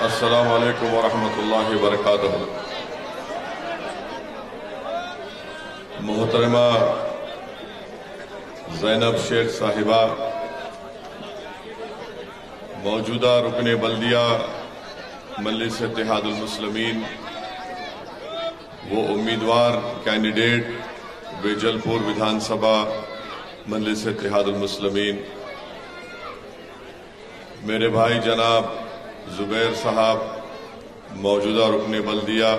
السلام علیکم ورحمۃ اللہ وبرکاتہ۔ محترمہ زینب شیخ صاحبہ، موجودہ رکن بلدیہ مجلس اتحاد المسلمین، وہ امیدوار کینڈیڈیٹ بیجل پور ودھان سبھا مجلس اتحاد المسلمین، میرے بھائی جناب زبیر صاحب، موجودہ رکن بلدیہ،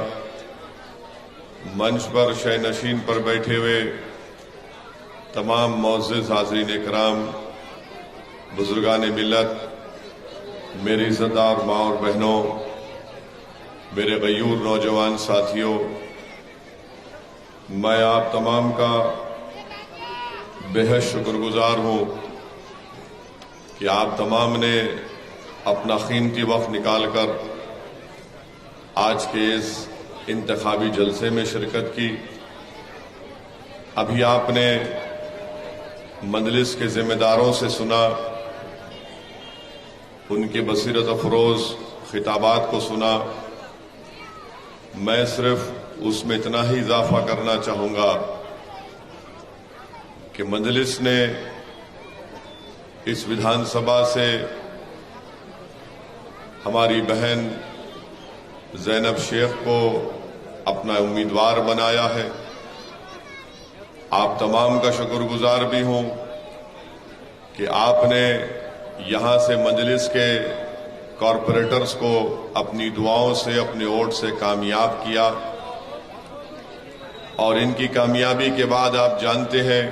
منچ پر شہ نشین پر بیٹھے ہوئے تمام معزز حاضرین اکرام، بزرگان ملت، میری عزتدار ماں اور بہنوں، میرے غیور نوجوان ساتھیوں، میں آپ تمام کا بے حد شکر گزار ہوں کہ آپ تمام نے اپنا قیمتی وقت نکال کر آج کے اس انتخابی جلسے میں شرکت کی۔ ابھی آپ نے مجلس کے ذمہ داروں سے سنا، ان کے بصیرت افروز خطابات کو سنا۔ میں صرف اس میں اتنا ہی اضافہ کرنا چاہوں گا کہ مجلس نے اس ودھان سبھا سے ہماری بہن زینب شیخ کو اپنا امیدوار بنایا ہے۔ آپ تمام کا شکر گزار بھی ہوں کہ آپ نے یہاں سے مجلس کے کارپوریٹرز کو اپنی دعاؤں سے، اپنے ووٹ سے کامیاب کیا، اور ان کی کامیابی کے بعد آپ جانتے ہیں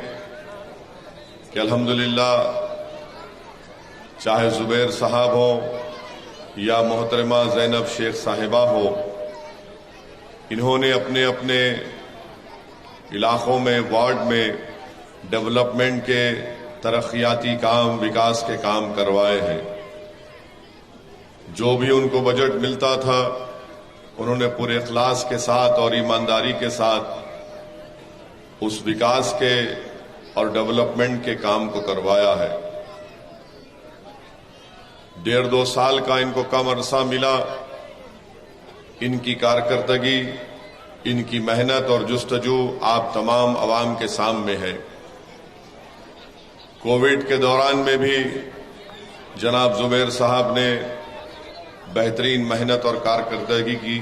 کہ الحمدللہ چاہے زبیر صاحب ہوں یا محترمہ زینب شیخ صاحبہ ہو، انہوں نے اپنے اپنے علاقوں میں، وارڈ میں ڈیولپمنٹ کے ترقیاتی کام، وکاس کے کام کروائے ہیں۔ جو بھی ان کو بجٹ ملتا تھا انہوں نے پورے اخلاص کے ساتھ اور ایمانداری کے ساتھ اس وکاس کے اور ڈیولپمنٹ کے کام کو کروایا ہے۔ 1.5-2 سال کا ان کو کم عرصہ ملا، ان کی کارکردگی، ان کی محنت اور جستجو آپ تمام عوام کے سامنے ہے۔ کووڈ کے دوران میں بھی جناب زبیر صاحب نے بہترین محنت اور کارکردگی کی،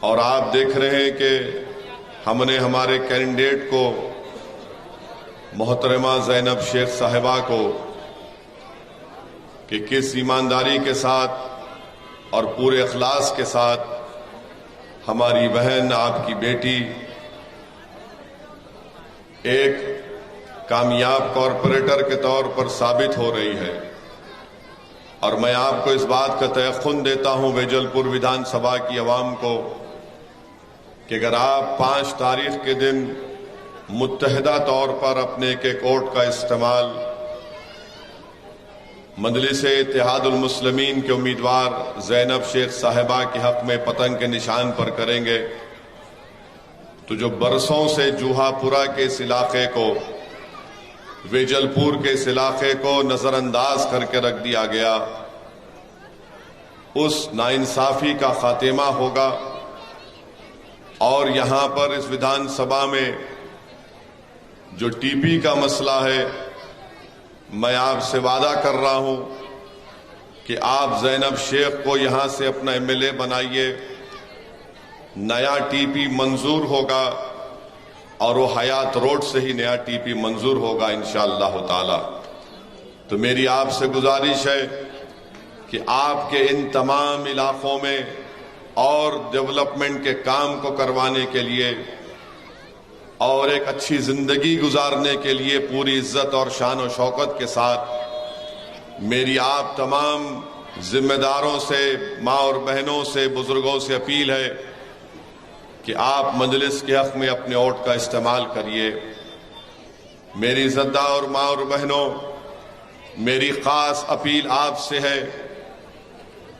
اور آپ دیکھ رہے ہیں کہ ہم نے ہمارے کینڈیڈیٹ کو، محترمہ زینب شیخ صاحبہ کو، کہ کس ایمانداری کے ساتھ اور پورے اخلاص کے ساتھ ہماری بہن، آپ کی بیٹی، ایک کامیاب کارپوریٹر کے طور پر ثابت ہو رہی ہے۔ اور میں آپ کو اس بات کا تیقن دیتا ہوں، بیجل پور ودھان سبھا کی عوام کو، کہ اگر آپ 5 تاریخ کے دن متحدہ طور پر اپنے ایک ووٹ کا استعمال مجلس اتحاد المسلمین کے امیدوار زینب شیخ صاحبہ کے حق میں پتنگ کے نشان پر کریں گے، تو جو برسوں سے جوہا پورہ کے اس علاقے کو، بیجل پور کے اس علاقے کو نظر انداز کر کے رکھ دیا گیا، اس ناانصافی کا خاتمہ ہوگا۔ اور یہاں پر اس ودھان سبھا میں جو ٹی پی کا مسئلہ ہے، میں آپ سے وعدہ کر رہا ہوں کہ آپ زینب شیخ کو یہاں سے اپنا MLA بنائیے، نیا ٹی پی منظور ہوگا، اور وہ حیات روڈ سے ہی نیا ٹی پی منظور ہوگا انشاءاللہ تعالی۔ تو میری آپ سے گزارش ہے کہ آپ کے ان تمام علاقوں میں اور ڈیولپمنٹ کے کام کو کروانے کے لیے اور ایک اچھی زندگی گزارنے کے لیے پوری عزت اور شان و شوکت کے ساتھ میری آپ تمام ذمہ داروں سے، ماں اور بہنوں سے، بزرگوں سے اپیل ہے کہ آپ مجلس کے حق میں اپنے ووٹ کا استعمال کریے۔ میری عزتدار اور ماں اور بہنوں، میری خاص اپیل آپ سے ہے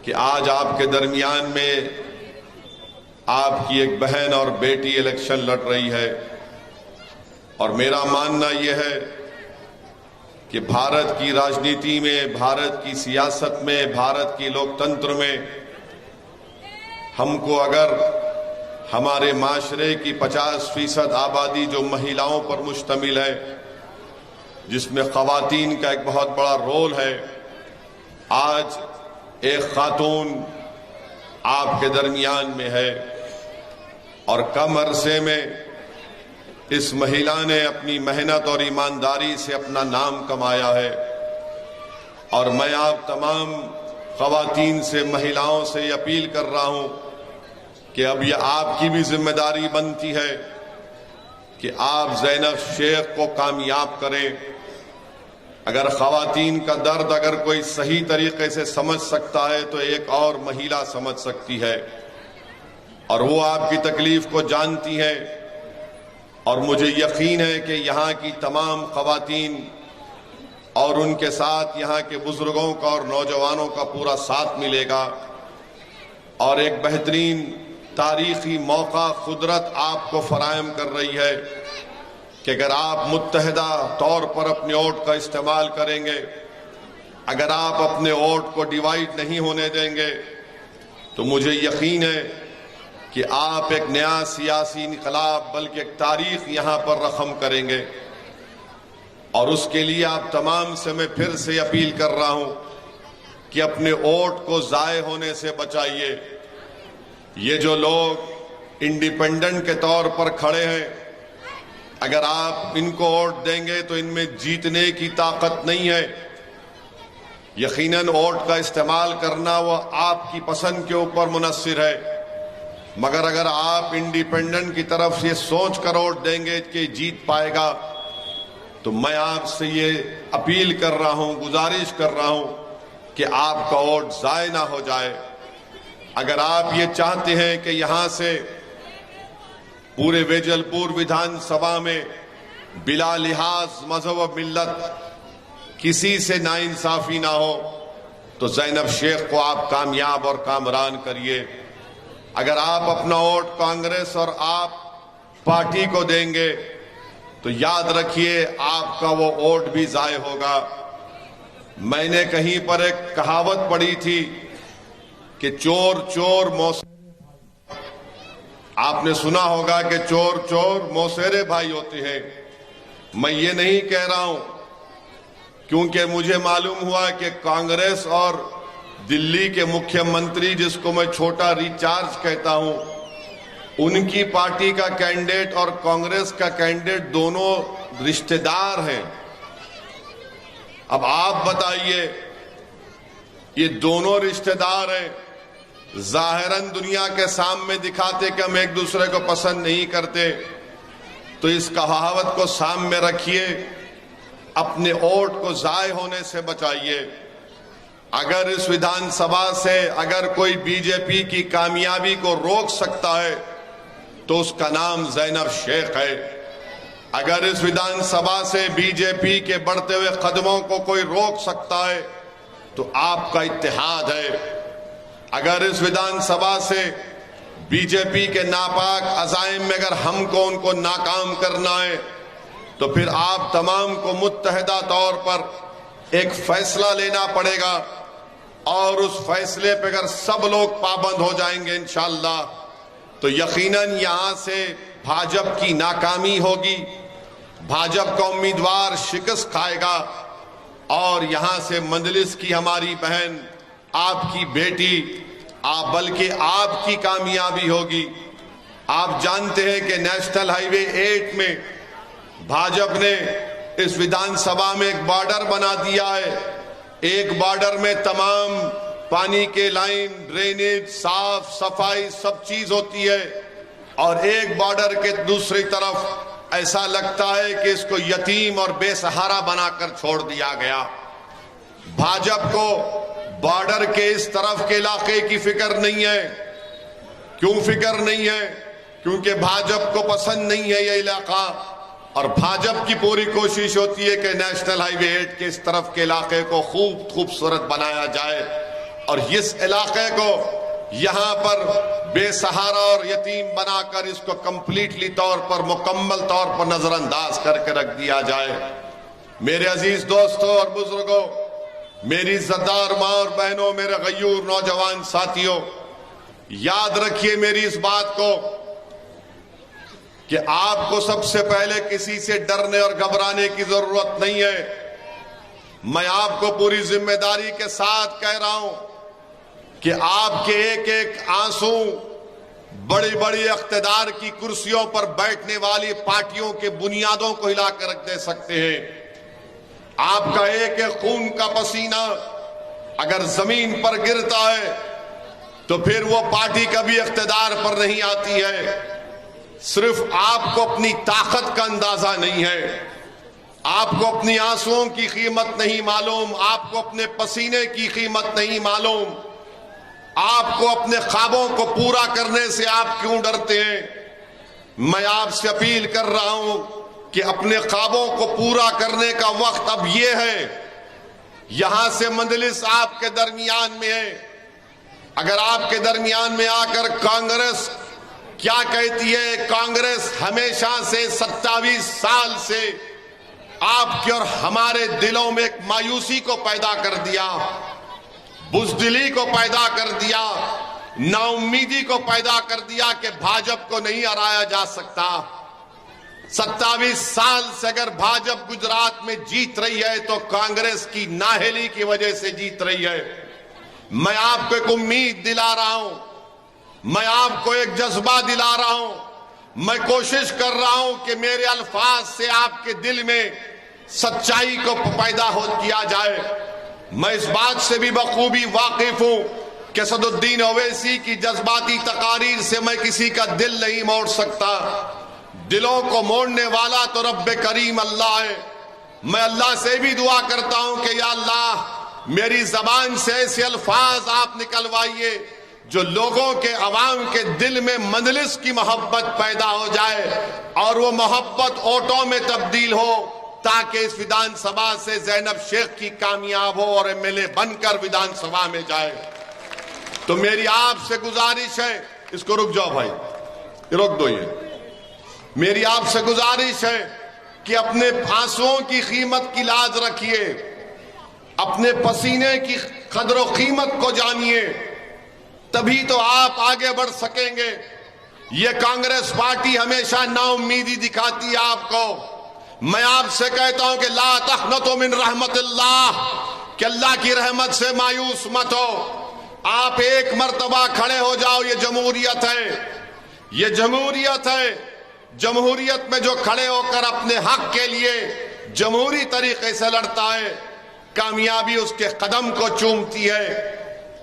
کہ آج آپ کے درمیان میں آپ کی ایک بہن اور بیٹی الیکشن لڑ رہی ہے، اور میرا ماننا یہ ہے کہ بھارت کی راجنیتی میں، بھارت کی سیاست میں، بھارت کی لوکتنتر میں ہم کو اگر ہمارے معاشرے کی 50% آبادی جو مہیلاؤں پر مشتمل ہے، جس میں خواتین کا ایک بہت بڑا رول ہے، آج ایک خاتون آپ کے درمیان میں ہے اور کم عرصے میں اس مہیلا نے اپنی محنت اور ایمانداری سے اپنا نام کمایا ہے، اور میں آپ تمام خواتین سے، مہیلاؤں سے یہ اپیل کر رہا ہوں کہ اب یہ آپ کی بھی ذمہ داری بنتی ہے کہ آپ زینب شیخ کو کامیاب کریں۔ اگر خواتین کا درد اگر کوئی صحیح طریقے سے سمجھ سکتا ہے تو ایک اور مہیلا سمجھ سکتی ہے، اور وہ آپ کی تکلیف کو جانتی ہے، اور مجھے یقین ہے کہ یہاں کی تمام خواتین اور ان کے ساتھ یہاں کے بزرگوں کا اور نوجوانوں کا پورا ساتھ ملے گا، اور ایک بہترین تاریخی موقع قدرت آپ کو فراہم کر رہی ہے کہ اگر آپ متحدہ طور پر اپنے ووٹ کا استعمال کریں گے، اگر آپ اپنے ووٹ کو ڈیوائیڈ نہیں ہونے دیں گے، تو مجھے یقین ہے کہ آپ ایک نیا سیاسی انقلاب بلکہ ایک تاریخ یہاں پر رقم کریں گے۔ اور اس کے لیے آپ تمام سے میں پھر سے اپیل کر رہا ہوں کہ اپنے ووٹ کو ضائع ہونے سے بچائیے۔ یہ جو لوگ انڈیپینڈنٹ کے طور پر کھڑے ہیں، اگر آپ ان کو ووٹ دیں گے تو ان میں جیتنے کی طاقت نہیں ہے۔ یقیناً ووٹ کا استعمال کرنا وہ آپ کی پسند کے اوپر منحصر ہے، مگر اگر آپ انڈیپینڈنٹ کی طرف سے سوچ کر ووٹ دیں گے کہ جیت پائے گا، تو میں آپ سے یہ اپیل کر رہا ہوں، گزارش کر رہا ہوں کہ آپ کا ووٹ ضائع نہ ہو جائے۔ اگر آپ یہ چاہتے ہیں کہ یہاں سے پورے ویجل پور ویدھان سبھا میں بلا لحاظ مذہب و ملت کسی سے ناانصافی نہ ہو، تو زینب شیخ کو آپ کامیاب اور کامران کریے۔ اگر آپ اپنا ووٹ کانگریس اور آپ پارٹی کو دیں گے تو یاد رکھیے آپ کا وہ ووٹ بھی ضائع ہوگا۔ میں نے کہیں پر ایک کہاوت پڑھی تھی کہ چور چور موسیرے، آپ نے سنا ہوگا کہ چور چور موسیرے بھائی ہوتے ہیں۔ میں یہ نہیں کہہ رہا ہوں، کیونکہ مجھے معلوم ہوا کہ کانگریس اور دلی کے مکھیہ منتری، جس کو میں چھوٹا ریچارج کہتا ہوں، ان کی پارٹی کا کینڈیڈیٹ اور کانگریس کا کینڈیڈیٹ دونوں رشتہ دار ہیں۔ اب آپ بتائیے، یہ دونوں رشتہ دار ہیں، ظاہراً دنیا کے سامنے دکھاتے کہ ہم ایک دوسرے کو پسند نہیں کرتے، تو اس کہاوت کو سامنے رکھیے، اپنے ووٹ کو ضائع ہونے سے بچائیے۔ اگر اس ویدھان سبھا سے اگر کوئی بی جے پی کی کامیابی کو روک سکتا ہے تو اس کا نام زینب شیخ ہے۔ اگر اس ویدھان سبھا سے بی جے پی کے بڑھتے ہوئے قدموں کو کوئی روک سکتا ہے تو آپ کا اتحاد ہے۔ اگر اس ویدھان سبھا سے بی جے پی کے ناپاک عزائم میں اگر ہم کو ان کو ناکام کرنا ہے تو پھر آپ تمام کو متحدہ طور پر ایک فیصلہ لینا پڑے گا، اور اس فیصلے پہ اگر سب لوگ پابند ہو جائیں گے انشاءاللہ تو یقیناً یہاں سے بھاجپ کی ناکامی ہوگی، بھاجپ کا امیدوار شکست کھائے گا، اور یہاں سے مجلس کی ہماری بہن، آپ کی بیٹی، بلکہ آپ کی کامیابی ہوگی۔ آپ جانتے ہیں کہ نیشنل ہائی وے 8 میں بھاجپ نے اس ویدھان سبھا میں ایک بارڈر بنا دیا ہے۔ ایک بارڈر میں تمام پانی کے لائن، ڈرینیج، صاف صفائی سب چیز ہوتی ہے، اور ایک بارڈر کے دوسری طرف ایسا لگتا ہے کہ اس کو یتیم اور بے سہارا بنا کر چھوڑ دیا گیا۔ بھاجپ کو بارڈر کے اس طرف کے علاقے کی فکر نہیں ہے۔ کیوں فکر نہیں ہے؟ کیونکہ بھاجپ کو پسند نہیں ہے یہ علاقہ، اور بھاجپ کی پوری کوشش ہوتی ہے کہ نیشنل ہائی وے 8 کے اس طرف کے علاقے کو خوبصورت بنایا جائے، اور اس علاقے کو یہاں پر بے سہارا اور یتیم بنا کر اس کو کمپلیٹلی طور پر، مکمل طور پر نظر انداز کر کے رکھ دیا جائے۔ میرے عزیز دوستوں اور بزرگوں، میری عزتدار ماں اور بہنوں، میرے غیور نوجوان ساتھیوں، یاد رکھیے میری اس بات کو کہ آپ کو سب سے پہلے کسی سے ڈرنے اور گھبرانے کی ضرورت نہیں ہے۔ میں آپ کو پوری ذمہ داری کے ساتھ کہہ رہا ہوں کہ آپ کے ایک ایک آنسو بڑی بڑی اقتدار کی کرسیوں پر بیٹھنے والی پارٹیوں کے بنیادوں کو ہلا کر رکھ دے سکتے ہیں۔ آپ کا ایک ایک خون کا پسینہ اگر زمین پر گرتا ہے تو پھر وہ پارٹی کبھی اقتدار پر نہیں آتی ہے۔ صرف آپ کو اپنی طاقت کا اندازہ نہیں ہے، آپ کو اپنی آنسوؤں کی قیمت نہیں معلوم، آپ کو اپنے پسینے کی قیمت نہیں معلوم، آپ کو اپنے خوابوں کو پورا کرنے سے آپ کیوں ڈرتے ہیں۔ میں آپ سے اپیل کر رہا ہوں کہ اپنے خوابوں کو پورا کرنے کا وقت اب یہ ہے۔ یہاں سے مجلس آپ کے درمیان میں ہے۔ اگر آپ کے درمیان میں آ کر کانگریس کیا کہتی ہے، کانگریس ہمیشہ سے 27 سال سے آپ کے اور ہمارے دلوں میں ایک مایوسی کو پیدا کر دیا، بزدلی کو پیدا کر دیا، نا امیدی کو پیدا کر دیا کہ بھاجپ کو نہیں ہرایا جا سکتا۔ 27 سال سے اگر بھاجپ گجرات میں جیت رہی ہے تو کانگریس کی نااہلی کی وجہ سے جیت رہی ہے۔ میں آپ کو ایک امید دلا رہا ہوں، میں آپ کو ایک جذبہ دلا رہا ہوں، میں کوشش کر رہا ہوں کہ میرے الفاظ سے آپ کے دل میں سچائی کو پیدا کیا جائے۔ میں اس بات سے بھی بخوبی واقف ہوں کہ اسد الدین اویسی کی جذباتی تقاریر سے میں کسی کا دل نہیں موڑ سکتا۔ دلوں کو موڑنے والا تو رب کریم اللہ ہے۔ میں اللہ سے بھی دعا کرتا ہوں کہ یا اللہ میری زبان سے ایسے الفاظ آپ نکلوائیے جو لوگوں کے، عوام کے دل میں مجلس کی محبت پیدا ہو جائے اور وہ محبت ووٹوں میں تبدیل ہو، تاکہ اس ودھان سبھا سے زینب شیخ کی کامیاب ہو اور ایم ایل اے بن کر ودھان سبھا میں جائے۔ تو میری آپ سے گزارش ہے، اس کو رک جاؤ بھائی، رک دو، یہ میری آپ سے گزارش ہے کہ اپنے آنسوؤں کی قیمت کی لاج رکھیے، اپنے پسینے کی قدر و قیمت کو جانیے، تبھی تو آپ آگے بڑھ سکیں گے۔ یہ کانگریس پارٹی ہمیشہ نا امیدی دکھاتی ہے آپ کو۔ میں آپ سے کہتا ہوں کہ لا تقنطوا من رحمت اللہ، کہ اللہ کی رحمت سے مایوس مت ہو۔ آپ ایک مرتبہ کھڑے ہو جاؤ، یہ جمہوریت ہے، یہ جمہوریت ہے۔ جمہوریت میں جو کھڑے ہو کر اپنے حق کے لیے جمہوری طریقے سے لڑتا ہے، کامیابی اس کے قدم کو چومتی ہے۔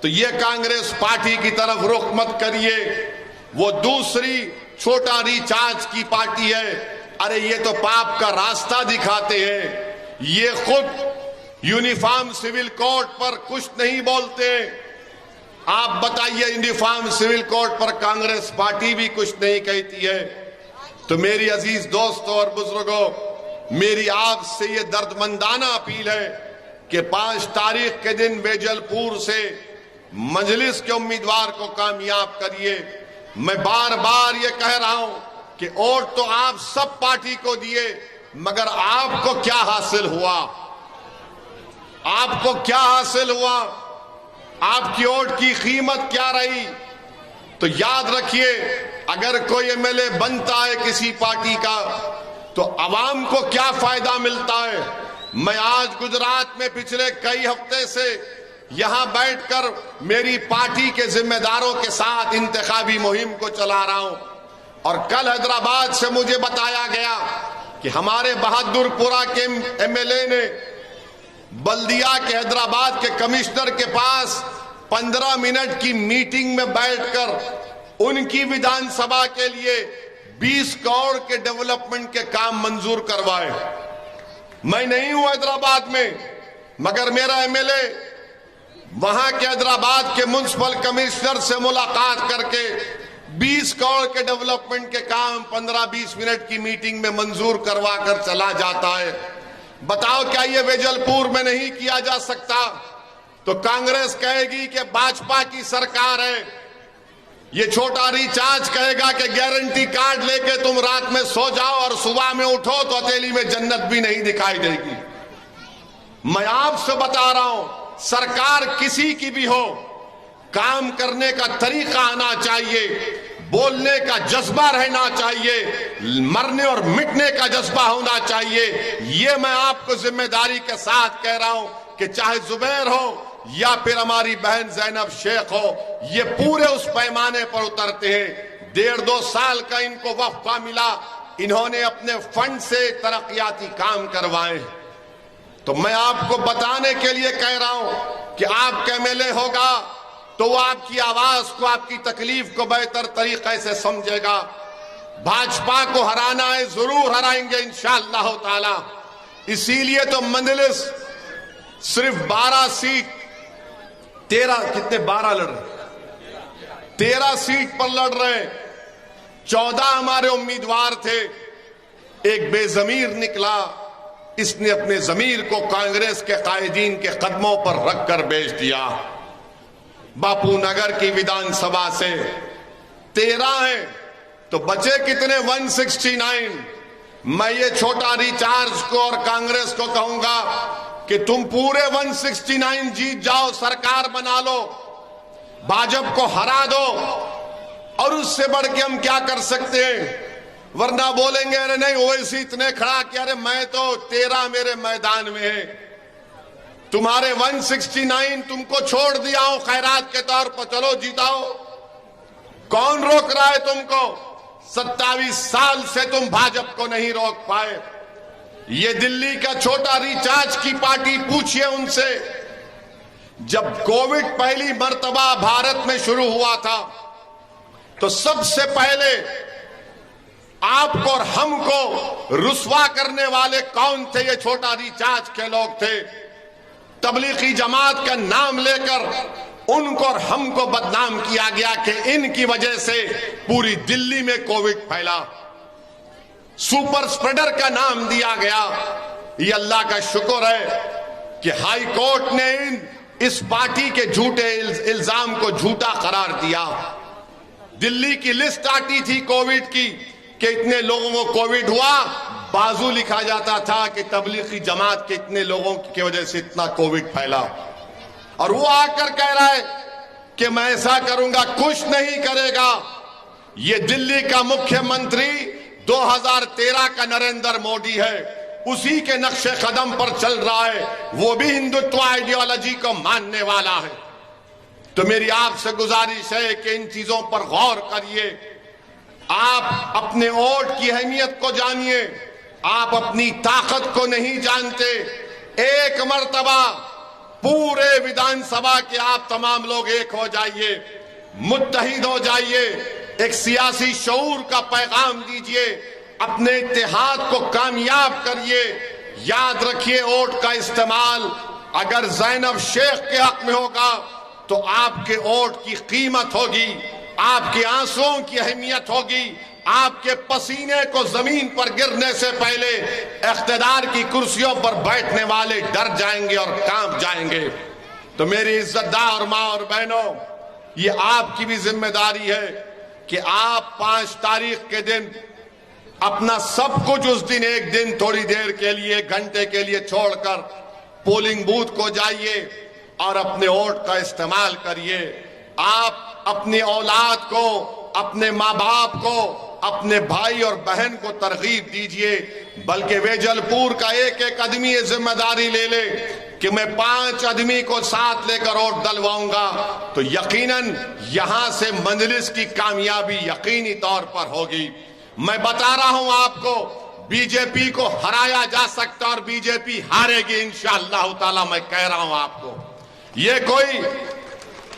تو یہ کانگریس پارٹی کی طرف رخ مت کریے، وہ دوسری چھوٹا ریچارج کی پارٹی ہے۔ ارے یہ تو پاپ کا راستہ دکھاتے ہیں، یہ خود یونیفارم سول کوڈ پر کچھ نہیں بولتے۔ آپ بتائیے یونیفارم سول کوڈ پر کانگریس پارٹی بھی کچھ نہیں کہتی ہے۔ تو میری عزیز دوستوں اور بزرگوں، میری آپ سے یہ دردمندانہ اپیل ہے کہ 5 تاریخ کے دن بیجل پور سے مجلس کے امیدوار کو کامیاب کریے۔ میں بار بار یہ کہہ رہا ہوں کہ ووٹ تو آپ سب پارٹی کو دیے، مگر آپ کو کیا حاصل ہوا؟ آپ کو کیا حاصل ہوا؟ آپ کی ووٹ کی قیمت کیا رہی؟ تو یاد رکھیے، اگر کوئی ایم ایل اے بنتا ہے کسی پارٹی کا تو عوام کو کیا فائدہ ملتا ہے؟ میں آج گجرات میں پچھلے کئی ہفتے سے یہاں بیٹھ کر میری پارٹی کے ذمہ داروں کے ساتھ انتخابی مہم کو چلا رہا ہوں، اور کل حیدرآباد سے مجھے بتایا گیا کہ ہمارے بہادر پورہ کے ایم ایل اے نے بلدیہ کے حیدرآباد کے کمشنر کے پاس 15 منٹ کی میٹنگ میں بیٹھ کر ان کی ودھان سبھا کے لیے 20 کروڑ کے ڈیولپمنٹ کے کام منظور کروائے۔ میں نہیں ہوں حیدرآباد میں، مگر میرا ایم ایل اے وہاں کے حیدرآباد کے میونسپل کمشنر سے ملاقات کر کے 20 کروڑ کے ڈیولپمنٹ کے کام 15-20 منٹ کی میٹنگ میں منظور کروا کر چلا جاتا ہے۔ بتاؤ کیا یہ بیجل پور میں نہیں کیا جا سکتا؟ تو کانگریس کہے گی کہ بھاجپا کی سرکار ہے، یہ چھوٹا ریچارج کہے گا کہ گارنٹی کارڈ لے کے تم رات میں سو جاؤ اور صبح میں اٹھو تو ہتھیلی میں جنت بھی نہیں دکھائی دے گی۔ میں آپ سے بتا رہا ہوں، سرکار کسی کی بھی ہو، کام کرنے کا طریقہ آنا چاہیے، بولنے کا جذبہ رہنا چاہیے، مرنے اور مٹنے کا جذبہ ہونا چاہیے۔ یہ میں آپ کو ذمہ داری کے ساتھ کہہ رہا ہوں کہ چاہے زبیر ہو یا پھر ہماری بہن زینب شیخ ہو، یہ پورے اس پیمانے پر اترتے ہیں۔ 1.5-2 سال کا ان کو وقفہ ملا، انہوں نے اپنے فنڈ سے ترقیاتی کام کروائے۔ تو میں آپ کو بتانے کے لیے کہہ رہا ہوں کہ آپ کا MLA ہوگا تو وہ آپ کی آواز کو، آپ کی تکلیف کو بہتر طریقے سے سمجھے گا۔ بھاجپا کو ہرانا ہے، ضرور ہرائیں گے انشاءاللہ تعالی۔ اسی لیے تو مجلس صرف 12 سیٹ 12 لڑ رہے، 13 سیٹ پر لڑ رہے، 14 ہمارے امیدوار تھے، ایک بے ضمیر نکلا، اس نے اپنے ضمیر کو کانگریس کے قائدین کے قدموں پر رکھ کر بیچ دیا۔ باپو نگر کی ودھان سبھا سے 13 ہیں تو بچے کتنے؟ 169۔ میں یہ چھوٹا ریچارج کو اور کانگریس کو کہوں گا کہ تم پورے 169 جیت جاؤ، سرکار بنا لو، بھاجپ کو ہرا دو، اور اس سے بڑھ کے ہم کیا کر سکتے ہیں؟ ورنہ بولیں گے ارے نہیں اویسی اتنے کھڑا کیا، ارے میں تو 13 میرے میدان میں ہے، تمہارے 169 تم کو چھوڑ دیا ہوں خیرات کے طور پر، چلو جیتاؤ۔ کون روک رہا ہے تم کو؟ 27 سال سے تم بھاجپ کو نہیں روک پائے۔ یہ دلی کا چھوٹا ریچارج کی پارٹی، پوچھئے ان سے، جب کووڈ پہلی مرتبہ بھارت میں شروع ہوا تھا تو سب سے پہلے آپ کو اور ہم کو رسوا کرنے والے کون تھے؟ یہ چھوٹا ریچارج کے لوگ تھے۔ تبلیغی جماعت کا نام لے کر ان کو اور ہم کو بدنام کیا گیا کہ ان کی وجہ سے پوری دلی میں کووڈ پھیلا، سپر سپریڈر کا نام دیا گیا۔ یہ اللہ کا شکر ہے کہ ہائی کورٹ نے اس پارٹی کے جھوٹے الزام کو جھوٹا قرار دیا۔ دلی کی لسٹ آتی تھی کووڈ کی کہ اتنے لوگوں کو کووڈ ہوا، بازو لکھا جاتا تھا کہ تبلیغی جماعت کے اتنے لوگوں کی وجہ سے اتنا کووڈ پھیلا، اور وہ آ کر کہہ رہا ہے کہ میں ایسا کروں گا، کچھ نہیں کرے گا۔ یہ دلی کا مکھیہ منتری 2013 کا نریندر مودی ہے، اسی کے نقش قدم پر چل رہا ہے، وہ بھی ہندوتوا آئیڈیالوجی کو ماننے والا ہے۔ تو میری آپ سے گزارش ہے کہ ان چیزوں پر غور کریے، آپ اپنے ووٹ کی اہمیت کو جانیے، آپ اپنی طاقت کو نہیں جانتے۔ ایک مرتبہ پورے ودھان سبھا کے آپ تمام لوگ ایک ہو جائیے، متحد ہو جائیے، ایک سیاسی شعور کا پیغام دیجئے، اپنے اتحاد کو کامیاب کریے۔ یاد رکھیے ووٹ کا استعمال اگر زینب شیخ کے حق میں ہوگا تو آپ کے ووٹ کی قیمت ہوگی، آپ کے آنسوؤں کی اہمیت ہوگی، آپ کے پسینے کو زمین پر گرنے سے پہلے اقتدار کی کرسیوں پر بیٹھنے والے ڈر جائیں گے اور کانپ جائیں گے۔ تو میری عزت دار ماں اور بہنوں، یہ آپ کی بھی ذمہ داری ہے کہ آپ 5 تاریخ کے دن اپنا سب کچھ اس دن ایک دن تھوڑی دیر کے لیے، 1 گھنٹے کے لیے چھوڑ کر پولنگ بوتھ کو جائیے اور اپنے ووٹ کا استعمال کریے۔ آپ اپنی اولاد کو، اپنے ماں باپ کو، اپنے بھائی اور بہن کو ترغیب دیجئے، بلکہ ویجل پور کا ایک آدمی یہ ذمہ داری لے لے کہ میں 5 آدمی کو ساتھ لے کر ووٹ دلواؤں گا، تو یقیناً یہاں سے مجلس کی کامیابی یقینی طور پر ہوگی۔ میں بتا رہا ہوں آپ کو، بی جے پی کو ہرایا جا سکتا اور بی جے پی ہارے گی انشاءاللہ تعالی۔ میں کہہ رہا ہوں آپ کو، یہ کوئی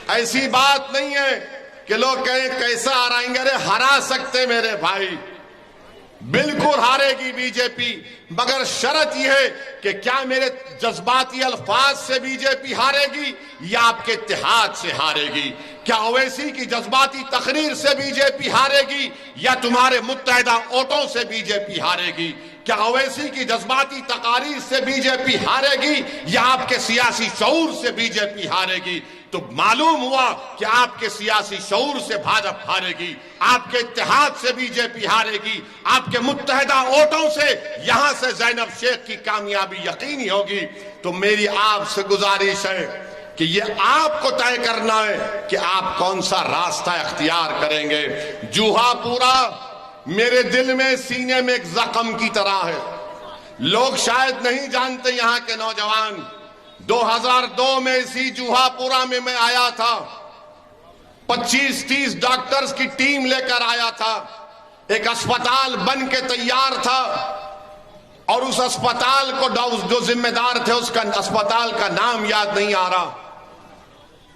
ایسی بات نہیں ہے کہ لوگ کہیں کیسا ہرائیں گے، ارے ہرا سکتے میرے بھائی، بالکل ہارے گی بی جے پی، مگر شرط یہ ہے کہ کیا میرے جذباتی الفاظ سے بی جے پی ہارے گی یا آپ کے اتحاد سے ہارے گی؟ کیا اویسی کی جذباتی تقریر سے بی جے پی ہارے گی یا تمہارے متحدہ ووٹوں سے بی جے پی ہارے گی؟ کیا اویسی کی جذباتی تقاریر سے بی جے پی ہارے گی یا آپ کے سیاسی شعور سے بی جے پی ہارے گی؟ تو معلوم ہوا کہ آپ کے سیاسی شعور سے بھاجپا ہارے گی، آپ کے اتحاد سے بی جے پی ہارے گی، آپ کے متحدہ ووٹوں سے یہاں سے زینب شیخ کی کامیابی یقینی ہوگی۔ تو میری آپ سے گزارش ہے کہ یہ آپ کو طے کرنا ہے کہ آپ کون سا راستہ اختیار کریں گے۔ جوہا پورا میرے دل میں، سینے میں ایک زخم کی طرح ہے۔ لوگ شاید نہیں جانتے، یہاں کے نوجوان، 2002 میں اسی جوہا پورا میں آیا تھا، 25-30 ڈاکٹرز کی ٹیم لے کر آیا تھا، ایک اسپتال بن کے تیار تھا، اور اس اسپتال کو جو ذمہ دار تھے، اس کا اسپتال کا نام یاد نہیں آ رہا،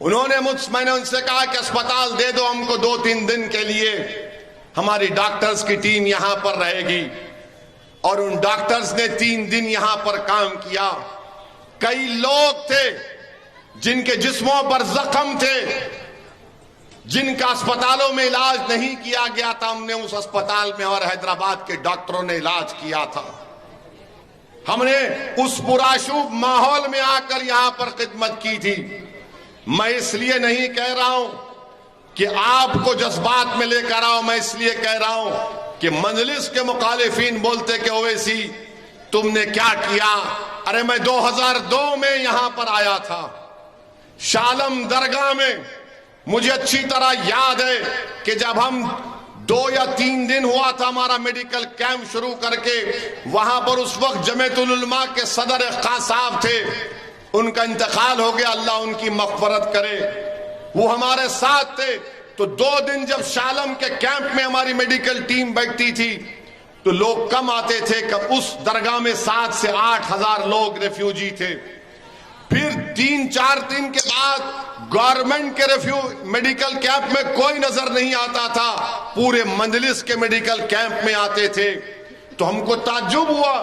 میں نے ان سے کہا کہ اسپتال دے دو ہم کو 2-3 دن کے لیے، ہماری ڈاکٹرز کی ٹیم یہاں پر رہے گی۔ اور ان ڈاکٹرز نے 3 دن یہاں پر کام کیا۔ کئی لوگ تھے جن کے جسموں پر زخم تھے، جن کا اسپتالوں میں علاج نہیں کیا گیا تھا، ہم نے اس اسپتال میں اور حیدرآباد کے ڈاکٹروں نے علاج کیا تھا۔ ہم نے اس پرآشوب ماحول میں آ کر یہاں پر خدمت کی تھی۔ میں اس لیے نہیں کہہ رہا ہوں کہ آپ کو جذبات میں لے کر آؤ، میں اس لیے کہہ رہا ہوں کہ مجلس کے مخالفین بولتے کہ اویسی تم نے کیا کیا؟ ارے میں 2002 میں یہاں پر آیا تھا، شالم درگاہ میں، مجھے اچھی طرح یاد ہے کہ جب ہم 2 یا 3 دن ہوا تھا ہمارا میڈیکل کیمپ شروع کر کے، وہاں پر اس وقت جمعیت العلماء کے صدر خان صاحب تھے، ان کا انتقال ہو گیا، اللہ ان کی مغفرت کرے، وہ ہمارے ساتھ تھے۔ تو 2 دن جب شالم کے کیمپ میں ہماری میڈیکل ٹیم بیٹھتی تھی تو لوگ کم آتے تھے، کہ اس درگاہ میں 7 سے 8 ہزار لوگ ریفیوجی تھے۔ پھر 3-4 دن کے بعد گورنمنٹ کے میڈیکل کیمپ میں کوئی نظر نہیں آتا تھا، پورے مجلس کے میڈیکل کیمپ میں آتے تھے۔ تو ہم کو تعجب ہوا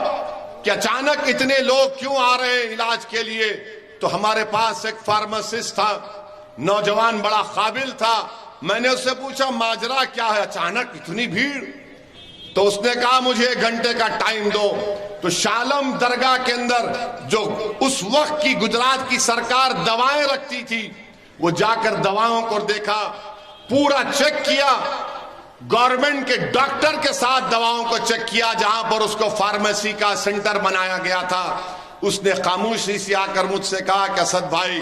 کہ اچانک اتنے لوگ کیوں آ رہے ہیں علاج کے لیے۔ تو ہمارے پاس ایک فارماسسٹ تھا، نوجوان بڑا قابل تھا، میں نے اس سے پوچھا ماجرا کیا ہے، اچانک اتنی بھیڑ؟ تو اس نے کہا مجھے 1 گھنٹے کا ٹائم دو۔ تو شالم درگاہ کے اندر جو اس وقت کی گجرات کی سرکار دوائیں رکھتی تھی، وہ جا کر دواؤں کو دیکھا، پورا چیک کیا، گورنمنٹ کے ڈاکٹر کے ساتھ دواؤں کو چیک کیا، جہاں پر اس کو فارمیسی کا سینٹر بنایا گیا تھا۔ اس نے خاموشی سے آ کر مجھ سے کہا کہ اسد بھائی،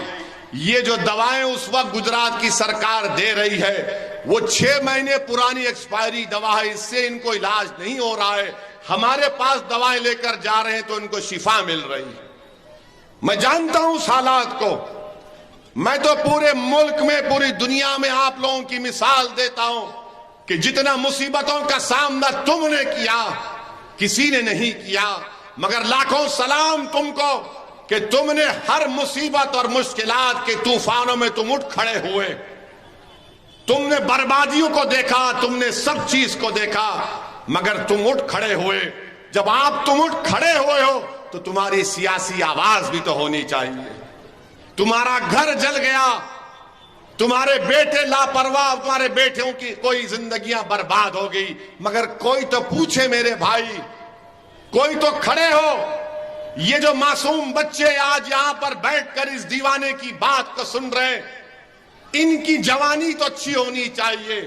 یہ جو دوائیں اس وقت گجرات کی سرکار دے رہی ہے وہ 6 مہینے پرانی ایکسپائری دوا ہے، اس سے ان کو علاج نہیں ہو رہا ہے، ہمارے پاس دوائیں لے کر جا رہے ہیں تو ان کو شفا مل رہی ہے۔ میں جانتا ہوں اس حالات کو، میں تو پورے ملک میں، پوری دنیا میں آپ لوگوں کی مثال دیتا ہوں کہ جتنا مصیبتوں کا سامنا تم نے کیا کسی نے نہیں کیا، مگر لاکھوں سلام تم کو کہ تم نے ہر مصیبت اور مشکلات کے طوفانوں میں تم اٹھ کھڑے ہوئے، تم نے بربادیوں کو دیکھا، تم نے سب چیز کو دیکھا، مگر تم اٹھ کھڑے ہوئے۔ جب آپ تم اٹھ کھڑے ہوئے ہو تو تمہاری سیاسی آواز بھی تو ہونی چاہیے۔ تمہارا گھر جل گیا، تمہارے بیٹے لاپرواہ، تمہارے بیٹوں کی کوئی زندگیاں برباد ہو گئی، مگر کوئی تو پوچھے میرے بھائی، کوئی تو کھڑے ہو۔ یہ جو معصوم بچے آج یہاں پر بیٹھ کر اس دیوانے کی بات کو سن رہے ہیں، ان کی جوانی تو اچھی ہونی چاہیے۔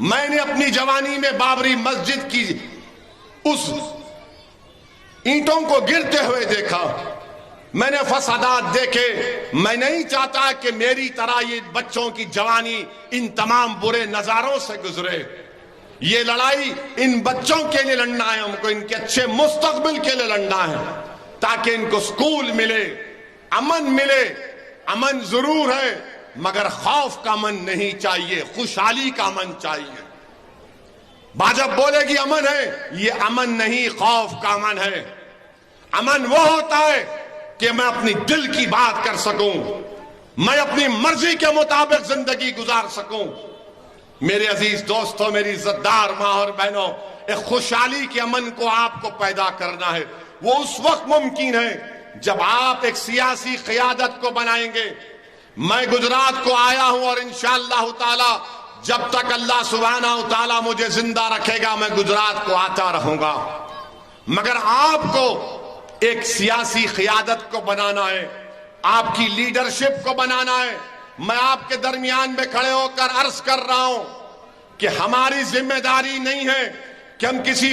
میں نے اپنی جوانی میں بابری مسجد کی اس اینٹوں کو گرتے ہوئے دیکھا، میں نے فسادات دیکھے۔ میں نہیں چاہتا کہ میری طرح یہ بچوں کی جوانی ان تمام برے نظاروں سے گزرے۔ یہ لڑائی ان بچوں کے لیے لڑنا ہے، ہم کو ان کے اچھے مستقبل کے لیے لڑنا ہے، تاکہ ان کو سکول ملے، امن ملے۔ امن ضرور ہے مگر خوف کا امن نہیں چاہیے، خوشحالی کا امن چاہیے۔ بھاجپا بولے گی امن ہے، یہ امن نہیں، خوف کا امن ہے۔ امن وہ ہوتا ہے کہ میں اپنی دل کی بات کر سکوں، میں اپنی مرضی کے مطابق زندگی گزار سکوں۔ میرے عزیز دوستوں، میری عزتدار ماں اور بہنوں، ایک خوشحالی کے امن کو آپ کو پیدا کرنا ہے۔ وہ اس وقت ممکن ہے جب آپ ایک سیاسی قیادت کو بنائیں گے۔ میں گجرات کو آیا ہوں اور انشاءاللہ تعالی جب تک اللہ سبحانہ و تعالی مجھے زندہ رکھے گا میں گجرات کو آتا رہوں گا، مگر آپ کو ایک سیاسی قیادت کو بنانا ہے، آپ کی لیڈرشپ کو بنانا ہے، میں آپ کے درمیان میں کھڑے ہو کر عرض کر رہا ہوں کہ ہماری ذمہ داری نہیں ہے کہ ہم کسی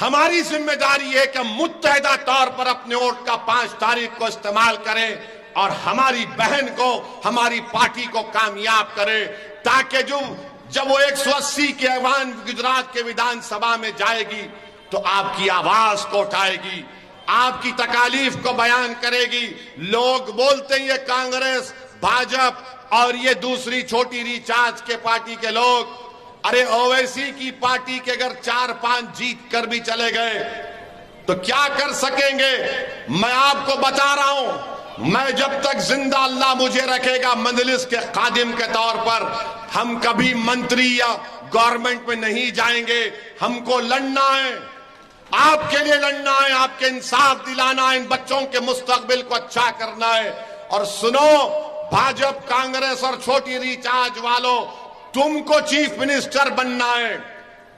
ہماری ذمہ داری ہے کہ ہم متحدہ طور پر اپنے ووٹ کا 5 تاریخ کو استعمال کریں اور ہماری بہن کو، ہماری پارٹی کو کامیاب کریں، تاکہ جب وہ 180 کے ایوان گجرات کے ودھان سبھا میں جائے گی تو آپ کی آواز کو اٹھائے گی، آپ کی تکالیف کو بیان کرے گی. لوگ بولتے ہیں یہ کانگریس، بھاجپ اور یہ دوسری چھوٹی ریچارج کے پارٹی کے لوگ، ارے اویسی کی پارٹی کے اگر 4-5 جیت کر بھی چلے گئے تو کیا کر سکیں گے؟ میں آپ کو بتا رہا ہوں، میں جب تک زندہ اللہ مجھے رکھے گا مجلس کے خادم کے طور پر، ہم کبھی منتری یا گورنمنٹ میں نہیں جائیں گے. ہم کو لڑنا ہے، آپ کے لیے لڑنا ہے، آپ کے انصاف دلانا ہے، ان بچوں کے مستقبل کو اچھا کرنا ہے. اور سنو بھاجپ، کانگریس اور چھوٹی ریچارج والوں، تم کو چیف منسٹر بننا ہے،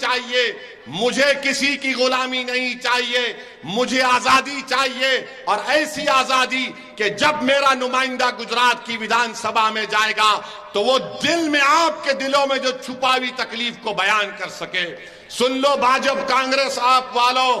چاہیے، مجھے کسی کی غلامی نہیں چاہیے، مجھے آزادی چاہیے، اور ایسی آزادی کہ جب میرا نمائندہ گجرات کی ودھان سبھا میں جائے گا تو وہ دل میں، آپ کے دلوں میں جو چھپا ہوئی تکلیف کو بیان کر سکے. سن لو بھاجپ، کانگریس آپ والوں،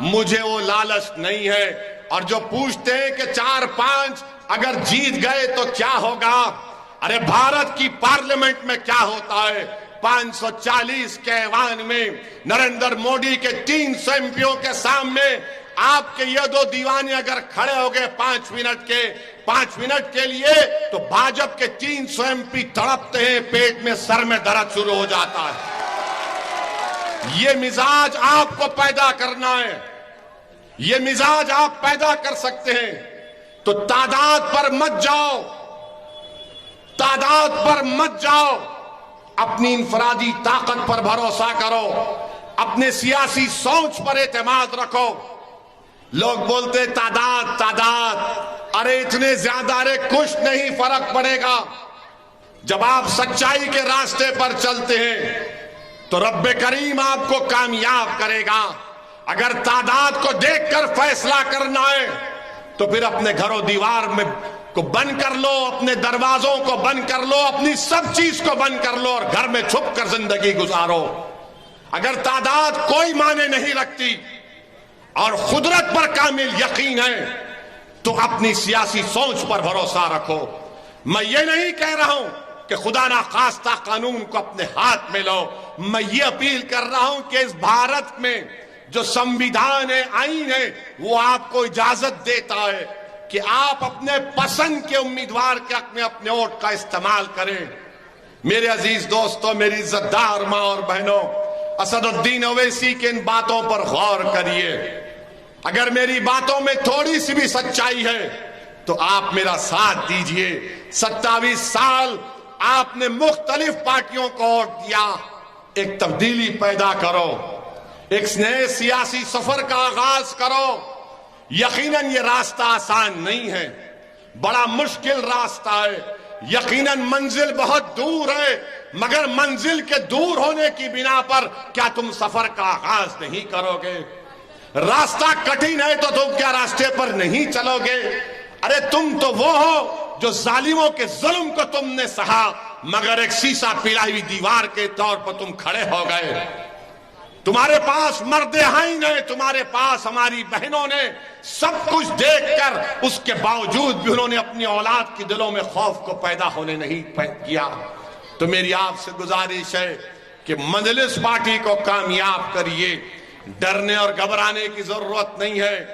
مجھے وہ لالچ نہیں ہے. اور جو پوچھتے ہیں کہ 4-5 اگر جیت گئے تو کیا ہوگا، ارے بھارت کی پارلیمنٹ میں کیا ہوتا ہے؟ 540 کے ایوان میں نریندر موڈی کے 300 ایم پیوں کے سامنے آپ کے یہ 2 دیوانے اگر کھڑے ہو گئے 5 منٹ کے لیے تو بھاجپ کے 300 ایم پی تڑپتے ہیں، پیٹ میں، سر میں درد شروع ہو جاتا ہے. یہ مزاج آپ کو پیدا کرنا ہے، یہ مزاج آپ پیدا کر سکتے ہیں. تو تعداد پر مت جاؤ، تعداد پر مت جاؤ، اپنی انفرادی طاقت پر بھروسہ کرو، اپنے سیاسی سوچ پر اعتماد رکھو. لوگ بولتے تعداد، ارے اتنے زیادہ، ارے کچھ نہیں فرق پڑے گا. جب آپ سچائی کے راستے پر چلتے ہیں تو رب کریم آپ کو کامیاب کرے گا. اگر تعداد کو دیکھ کر فیصلہ کرنا ہے تو پھر اپنے گھر و دیوار میں کو بند کر لو، اپنے دروازوں کو بند کر لو، اپنی سب چیز کو بند کر لو اور گھر میں چھپ کر زندگی گزارو. اگر تعداد کوئی معنی نہیں رکھتی اور قدرت پر کامل یقین ہے تو اپنی سیاسی سوچ پر بھروسہ رکھو. میں یہ نہیں کہہ رہا ہوں کہ خدا ناخواستہ قانون کو اپنے ہاتھ میں لو، میں یہ اپیل کر رہا ہوں کہ اس بھارت میں جو سمویدھان ہے، آئین ہے، وہ آپ کو اجازت دیتا ہے کہ آپ اپنے پسند کے امیدوار کے حق میں اپنے ووٹ کا استعمال کریں. میرے عزیز دوستوں، میری عزت دار ماں اور بہنوں، اسد الدین اویسی کے ان باتوں پر غور کریے. اگر میری باتوں میں تھوڑی سی بھی سچائی ہے تو آپ میرا ساتھ دیجئے. 27 سال آپ نے مختلف پارٹیوں کو ووٹ دیا، ایک تبدیلی پیدا کرو، ایک نئے سیاسی سفر کا آغاز کرو. یقیناً یہ راستہ آسان نہیں ہے، بڑا مشکل راستہ ہے، یقیناً منزل بہت دور ہے، مگر منزل کے دور ہونے کی بنا پر کیا تم سفر کا آغاز نہیں کرو گے؟ راستہ کٹھن ہے تو تم کیا راستے پر نہیں چلو گے؟ ارے تم تو وہ ہو جو ظالموں کے ظلم کو تم نے سہا، مگر ایک سیسا پلائی ہوئی دیوار کے طور پر تم کھڑے ہو گئے. تمہارے پاس مرد آئین ہے، تمہارے پاس ہماری بہنوں نے سب کچھ دیکھ کر اس کے باوجود بھی انہوں نے اپنی اولاد کے دلوں میں خوف کو پیدا ہونے نہیں کیا. تو میری آپ سے گزارش ہے کہ مجلس پارٹی کو کامیاب کریے، ڈرنے اور گھبرانے کی ضرورت نہیں ہے.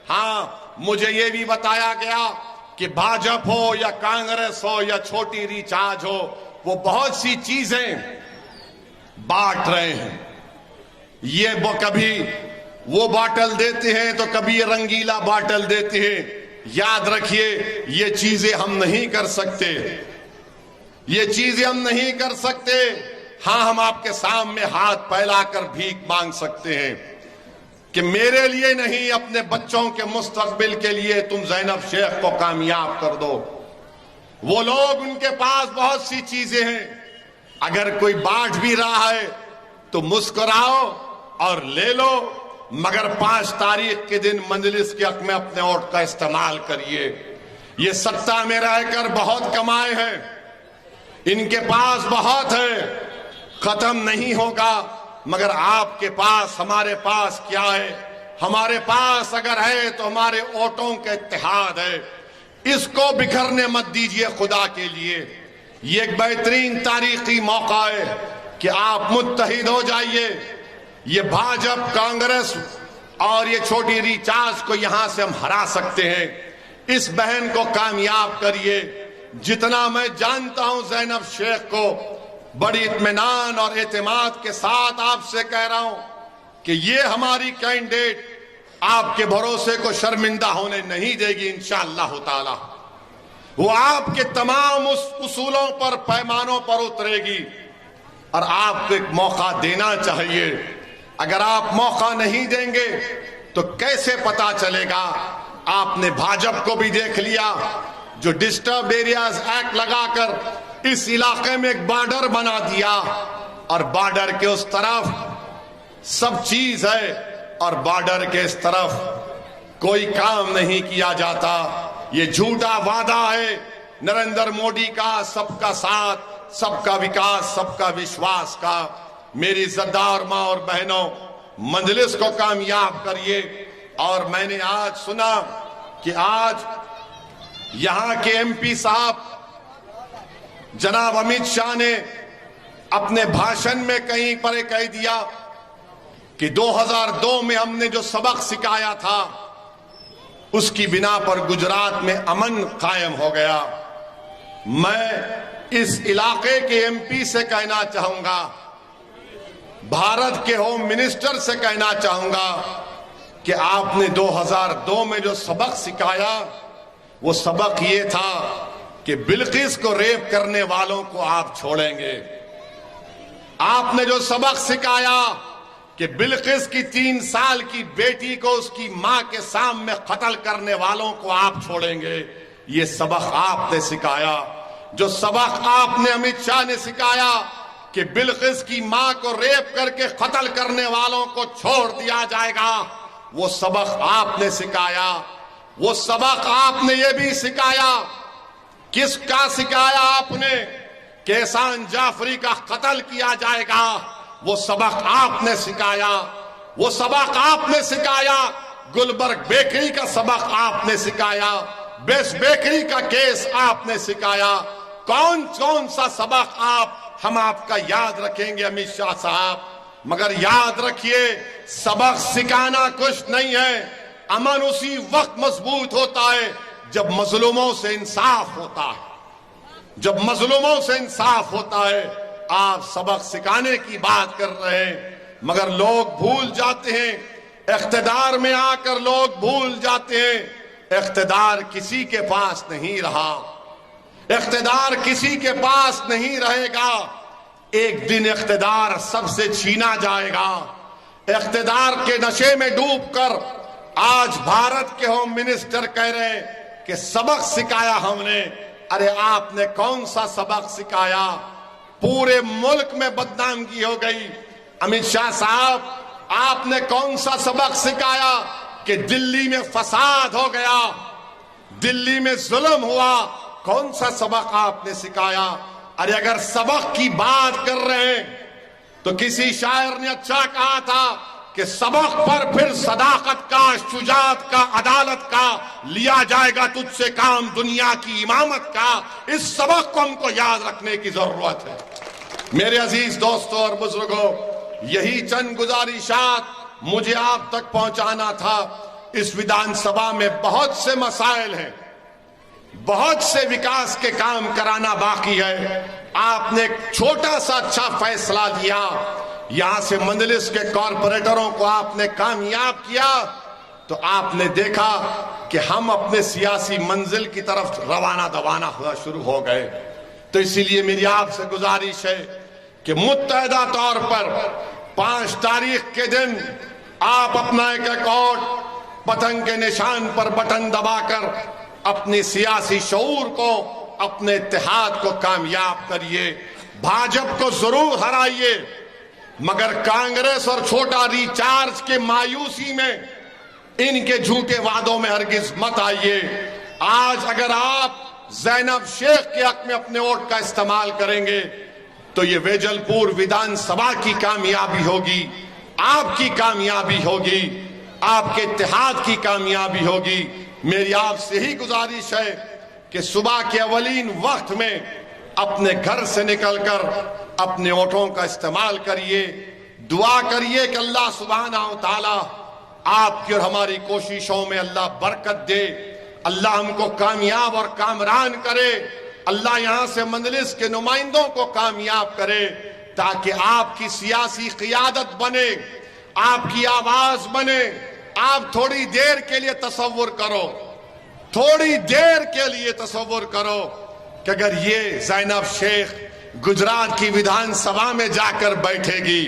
ہاں، مجھے یہ بھی بتایا گیا کہ بھاجپ ہو یا کانگریس ہو یا چھوٹی ریچارج ہو، وہ بہت سی چیزیں بانٹ رہے ہیں. یہ وہ کبھی وہ باٹل دیتے ہیں تو کبھی یہ رنگیلا باٹل دیتے ہیں. یاد رکھیے، یہ چیزیں ہم نہیں کر سکتے، یہ چیزیں ہم نہیں کر سکتے. ہاں، ہم آپ کے سامنے ہاتھ پھیلا کر بھیک مانگ سکتے ہیں کہ میرے لیے نہیں، اپنے بچوں کے مستقبل کے لیے تم زینب شیخ کو کامیاب کر دو. وہ لوگ، ان کے پاس بہت سی چیزیں ہیں، اگر کوئی بانٹ بھی رہا ہے تو مسکراؤ، اور لے لو، مگر 5 تاریخ کے دن مجلس کے حق میں اپنے ووٹ کا استعمال کریے۔ یہ سطح میں رہ کر بہت کمائے ہیں، ان کے پاس بہت ہے، ختم نہیں ہوگا، مگر آپ کے پاس، ہمارے پاس کیا ہے؟ ہمارے پاس اگر ہے تو ہمارے ووٹوں کا اتحاد ہے۔ اس کو بکھرنے مت دیجئے خدا کے لیے۔ یہ ایک بہترین تاریخی موقع ہے کہ آپ متحد ہو جائیے۔ یہ بھاجپ، کانگریس اور یہ چھوٹی ریچارج کو یہاں سے ہم ہرا سکتے ہیں۔ اس بہن کو کامیاب کریے۔ جتنا میں جانتا ہوں زینب شیخ کو، بڑی اطمینان اور اعتماد کے ساتھ آپ سے کہہ رہا ہوں کہ یہ ہماری کینڈیڈیٹ آپ کے بھروسے کو شرمندہ ہونے نہیں دے گی انشاءاللہ تعالی۔ وہ آپ کے تمام اس اصولوں پر، پیمانوں پر اترے گی، اور آپ کو ایک موقع دینا چاہیے۔ اگر آپ موقع نہیں دیں گے تو کیسے پتا چلے گا؟ آپ نے بھاجپ کو بھی دیکھ لیا، جو ڈسٹربڈ ایریاز ایکٹ لگا کر اس علاقے میں ایک بارڈر بنا دیا، اور بارڈر کے اس طرف سب چیز ہے اور بارڈر کے اس طرف کوئی کام نہیں کیا جاتا۔ یہ جھوٹا وعدہ ہے نریندر مودی کا، سب کا ساتھ، سب کا وکاس، سب کا وشواس کا۔ میری عزتدار ماں اور بہنوں، مجلس کو کامیاب کریے۔ اور میں نے آج سنا کہ آج یہاں کے ایم پی صاحب جناب امت شاہ نے اپنے بھاشن میں کہیں پر کہہ دیا کہ 2002 میں ہم نے جو سبق سکھایا تھا اس کی بنا پر گجرات میں امن قائم ہو گیا۔ میں اس علاقے کے ایم پی سے کہنا چاہوں گا، بھارت کے ہوم منسٹر سے کہنا چاہوں گا کہ آپ نے 2002 میں جو سبق سکھایا وہ سبق یہ تھا کہ بلقیس کو ریپ کرنے والوں کو آپ چھوڑیں گے۔ آپ نے جو سبق سکھایا کہ بلقیس کی 3 سال کی بیٹی کو اس کی ماں کے سامنے قتل کرنے والوں کو آپ چھوڑیں گے، یہ سبق آپ نے سکھایا۔ جو سبق آپ نے امت شاہ نے سکھایا کہ بلقیس کی ماں کو ریپ کر کے قتل کرنے والوں کو چھوڑ دیا جائے گا، وہ سبق آپ نے سکھایا۔ وہ سبق آپ نے یہ بھی سکھایا، کس کا سکھایا آپ نے؟ کہ احسان جعفری کا قتل کیا جائے گا، وہ سبق آپ نے سکھایا۔ وہ سبق آپ نے سکھایا، گلبرگ بیکری کا سبق آپ نے سکھایا، بیس بیکری کا کیس آپ نے سکھایا۔ کون کون سا سبق ہم آپ کا یاد رکھیں گے امت شاہ صاحب، مگر یاد رکھیے سبق سکھانا کچھ نہیں ہے۔ امن اسی وقت مضبوط ہوتا ہے جب مظلوموں سے انصاف ہوتا ہے، جب مظلوموں سے انصاف ہوتا ہے۔ آپ سبق سکھانے کی بات کر رہے ہیں، مگر لوگ بھول جاتے ہیں، اقتدار میں آ کر لوگ بھول جاتے ہیں اقتدار کسی کے پاس نہیں رہا، اقتدار کسی کے پاس نہیں رہے گا۔ ایک دن اقتدار سب سے چھینا جائے گا۔ اقتدار کے نشے میں ڈوب کر آج بھارت کے ہوم منسٹر کہہ رہے ہیں کہ سبق سکھایا ہم نے۔ ارے آپ نے کون سا سبق سکھایا؟ پورے ملک میں بدنامگی ہو گئی۔ امت شاہ صاحب، آپ نے کون سا سبق سکھایا کہ دلی میں فساد ہو گیا، دلی میں ظلم ہوا؟ کون سا سبق آپ نے سکھایا؟ ارے اگر سبق کی بات کر رہے ہیں تو کسی شاعر نے اچھا کہا تھا کہ سبق پر پھر صداقت کا، شجاعت کا، عدالت کا لیا جائے گا تجھ سے کام دنیا کی امامت کا۔ اس سبق کو ہم کو یاد رکھنے کی ضرورت ہے۔ میرے عزیز دوستوں اور بزرگوں، یہی چند گزارشات مجھے آپ تک پہنچانا تھا۔ اس ودھان سبھا میں بہت سے مسائل ہیں، بہت سے وکاس کے کام کرانا باقی ہے۔ آپ نے ایک چھوٹا سا اچھا فیصلہ لیا، یہاں سے مجلس کے کارپوریٹروں کو آپ نے کامیاب کیا، تو آپ نے دیکھا کہ ہم اپنے سیاسی منزل کی طرف روانہ دوانہ ہوا شروع ہو گئے۔ تو اسی لیے میری آپ سے گزارش ہے کہ متحدہ طور پر 5 تاریخ کے دن آپ اپنا ایک ووٹ پتنگ کے نشان پر بٹن دبا کر اپنی سیاسی شعور کو، اپنے اتحاد کو کامیاب کریے۔ بھاجپ کو ضرور ہرائیے، مگر کانگریس اور چھوٹا ریچارج کے مایوسی میں ان کے جھوٹے وعدوں میں ہرگز مت آئیے۔ آج اگر آپ زینب شیخ کے حق میں اپنے ووٹ کا استعمال کریں گے تو یہ ویجل پور ودھان سبھا کی کامیابی ہوگی، آپ کی کامیابی ہوگی، آپ کے اتحاد کی کامیابی ہوگی۔ میری آپ سے ہی گزارش ہے کہ صبح کے اولین وقت میں اپنے گھر سے نکل کر اپنے ووٹوں کا استعمال کریے، دعا کریے کہ اللہ سبحانہ و تعالی آپ کی اور ہماری کوششوں میں اللہ برکت دے، اللہ ہم کو کامیاب اور کامران کرے، اللہ یہاں سے مجلس کے نمائندوں کو کامیاب کرے تاکہ آپ کی سیاسی قیادت بنے، آپ کی آواز بنے۔ آپ تھوڑی دیر کے لیے تصور کرو، تھوڑی دیر کے لیے تصور کرو کہ اگر یہ زینب شیخ گجرات کی ودھان سبھا میں جا کر بیٹھے گی،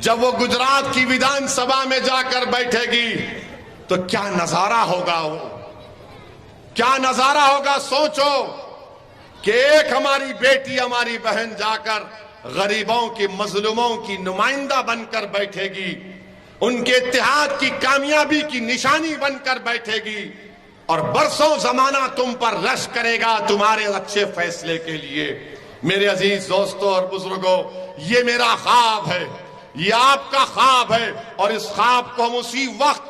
جب وہ گجرات کی ودھان سبھا میں جا کر بیٹھے گی تو کیا نظارہ ہوگا، وہ کیا نظارہ ہوگا۔ سوچو کہ ایک ہماری بیٹی، ہماری بہن جا کر غریبوں کی، مظلوموں کی نمائندہ بن کر بیٹھے گی، ان کے اتحاد کی کامیابی کی نشانی بن کر بیٹھے گی، اور برسوں زمانہ تم پر رش کرے گا تمہارے اچھے فیصلے کے لیے۔ میرے عزیز دوستوں اور بزرگوں، یہ میرا خواب ہے، یہ آپ کا خواب ہے، اور اس خواب کو ہم اسی وقت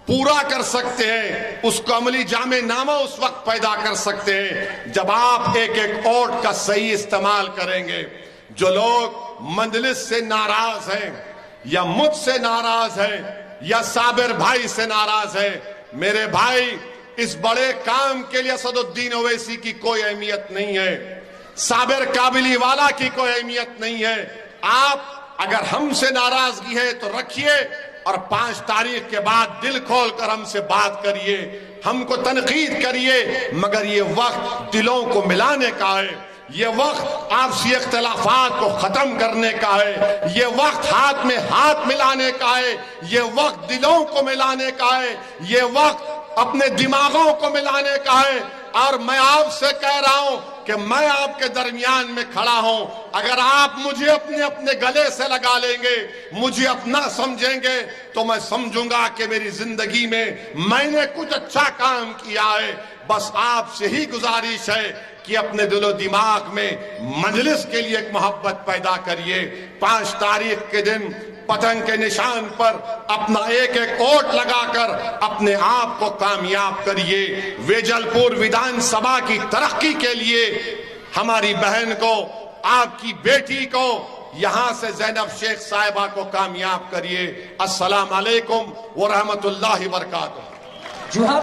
پورا کر سکتے ہیں، اس کو عملی جامع نامہ اس وقت پیدا کر سکتے ہیں جب آپ ایک ایک ووٹ کا صحیح استعمال کریں گے۔ جو لوگ مجلس سے ناراض ہیں یا مجھ سے ناراض ہیں یا صابر بھائی سے ناراض ہیں، میرے بھائی اس بڑے کام کے لیے اسد الدین اویسی کی کوئی اہمیت نہیں ہے، صابر قابلی والا کی کوئی اہمیت نہیں ہے۔ آپ اگر ہم سے ناراضگی ہے تو رکھیے، اور 5 تاریخ کے بعد دل کھول کر ہم سے بات کریے، ہم کو تنقید کریے، مگر یہ وقت دلوں کو ملانے کا ہے، یہ وقت آپسی اختلافات کو ختم کرنے کا ہے، یہ وقت ہاتھ میں ہاتھ ملانے کا ہے، یہ وقت دلوں کو ملانے کا ہے، یہ وقت اپنے دماغوں کو ملانے کا ہے۔ اور میں آپ سے کہہ رہا ہوں کہ میں آپ کے درمیان میں کھڑا ہوں، اگر آپ مجھے اپنے گلے سے لگا لیں گے، مجھے اپنا سمجھیں گے، تو میں سمجھوں گا کہ میری زندگی میں نے کچھ اچھا کام کیا ہے۔ بس آپ سے ہی گزارش ہے کہ اپنے دل و دماغ میں مجلس کے لیے ایک محبت پیدا کریے۔ 5 تاریخ کے دن پتنگ کے نشان پر اپنا ایک ایک ووٹ لگا کر اپنے آپ کو کامیاب کریے۔ ویجل پور ودھان سبھا کی ترقی کے لیے ہماری بہن کو، آپ کی بیٹی کو، یہاں سے زینب شیخ صاحبہ کو کامیاب کریے۔ السلام علیکم ورحمۃ اللہ وبرکاتہ۔